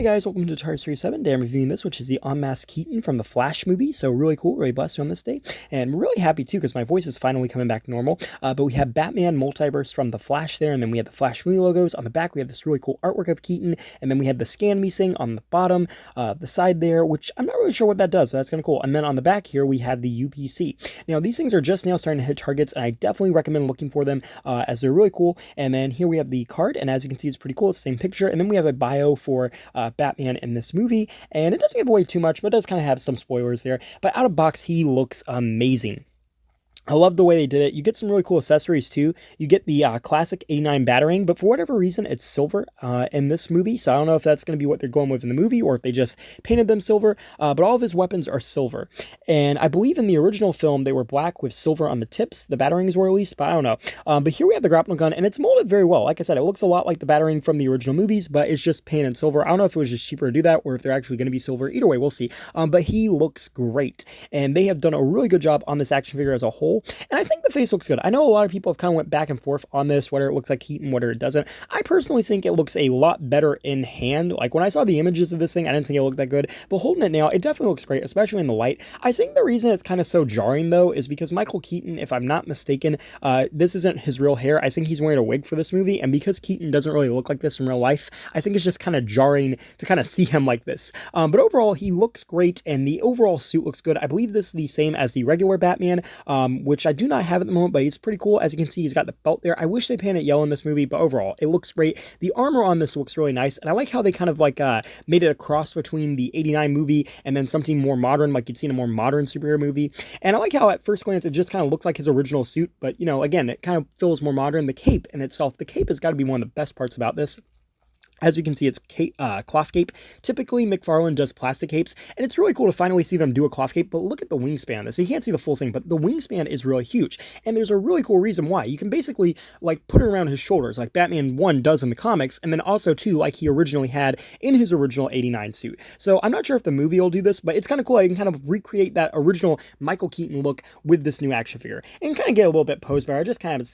guys, welcome to Tar Series 7. Today I'm reviewing this, which is the Unmasked Keaton from the Flash movie. So really cool, really blessed on this day. And I'm really happy too, because my voice is finally coming back normal. But we have Batman Multiverse from the Flash there, and then we have the Flash movie logos. On the back, we have this really cool artwork of Keaton, and then we have the Scan Me Sing on the bottom, the side there, which I'm not really sure what that does, so that's kind of cool. And then on the back here, we have the UPC. Now, these things are just now starting to hit targets, and I definitely recommend looking for them, as they're really cool. And then here we have the card, and as you can see, it's pretty cool. It's the same picture, and then we have a bio for Batman in this movie, and it doesn't give away too much, but it does kind of have some spoilers there. But out of box, he looks amazing. I love the way they did it. You get some really cool accessories too. You get the classic 89 Batarang, but for whatever reason, it's silver in this movie. So I don't know if that's going to be what they're going with in the movie or if they just painted them silver, but all of his weapons are silver. And I believe in the original film, they were black with silver on the tips. The Batarangs were released, but I don't know. But here we have the grapple gun, and it's molded very well. Like I said, it looks a lot like the Batarang from the original movies, but it's just painted silver. I don't know if it was just cheaper to do that or if they're actually going to be silver. Either way, we'll see. But he looks great, and they have done a really good job on this action figure as a whole. And I think the face looks good. I know a lot of people have kind of went back and forth on this, whether it looks like Keaton, whether it doesn't. I personally think it looks a lot better in hand. Like when I saw the images of this thing, I didn't think it looked that good, but holding it now, it definitely looks great, especially in the light. I think the reason it's kind of so jarring though is because Michael Keaton, if I'm not mistaken, this isn't his real hair. I think he's wearing a wig for this movie, and because Keaton doesn't really look like this in real life, I think it's just kind of jarring to kind of see him like this. But overall, he looks great, and the overall suit looks good. I believe this is the same as the regular Batman, which I do not have at the moment, but it's pretty cool. As you can see, he's got the belt there. I wish they painted yellow in this movie, but overall, it looks great. The armor on this looks really nice, and I like how they kind of like made it a cross between the 89 movie and then something more modern, like you'd see in a more modern superhero movie. And I like how at first glance, it just kind of looks like his original suit, but, you know, again, it kind of feels more modern. The cape in itself, the cape has got to be one of the best parts about this. As you can see, it's cloth cape. Typically, Mcfarlane does plastic capes, and it's really cool to finally see them do a cloth cape, but look at the wingspan on this. So you can't see the full thing, but the wingspan is really huge, and there's a really cool reason why. You can basically, like, put it around his shoulders, like Batman 1 does in the comics, and then also, too, like he originally had in his original 89 suit. So I'm not sure if the movie will do this, but it's kind of cool. I can kind of recreate that original Michael Keaton look with this new action figure, and kind of get a little bit posed better. I just kind of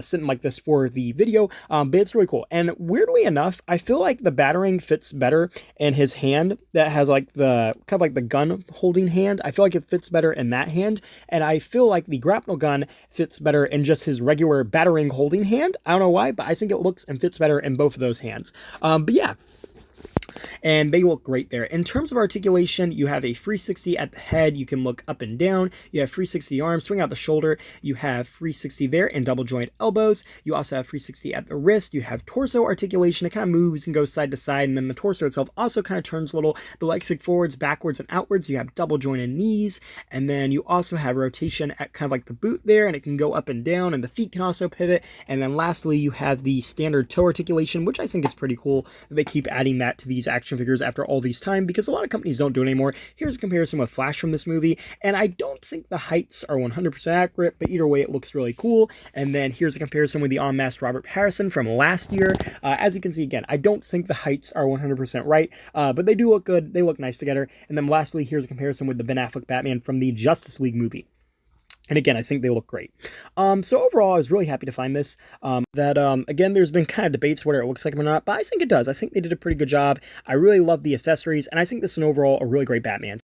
sitting like this for the video, but it's really cool. And weirdly enough, I feel like the Batarang fits better in his hand that has like the kind of like the gun holding hand. I feel like it fits better in that hand, and I feel like the grapnel gun fits better in just his regular Batarang holding hand. I don't know why, but I think it looks and fits better in both of those hands. But yeah. And they look great there. In terms of articulation, you have a 360 at the head. You can look up and down. You have 360 arms, swing out the shoulder. You have 360 there and double joint elbows. You also have 360 at the wrist. You have torso articulation. It kind of moves and goes side to side, and then the torso itself also kind of turns a little. The legs stick forwards, backwards, and outwards. You have double jointed knees, and then you also have rotation at kind of like the boot there, and it can go up and down, and the feet can also pivot. And then lastly, you have the standard toe articulation, which I think is pretty cool. They keep adding that to these action figures after all these time, because a lot of companies don't do it anymore. Here's a comparison with Flash from this movie, and I don't think the heights are 100% accurate, but either way, it looks really cool. And then here's a comparison with the Unmasked Robert Pattinson from last year. As you can see, again, I don't think the heights are 100% right, but they do look good. They look nice together. And then lastly, here's a comparison with the Ben Affleck Batman from the Justice League movie. And again, I think they look great. So overall, I was really happy to find this. Again, there's been kind of debates whether it looks like them or not, but I think it does. I think they did a pretty good job. I really love the accessories, and I think this is overall a really great Batman.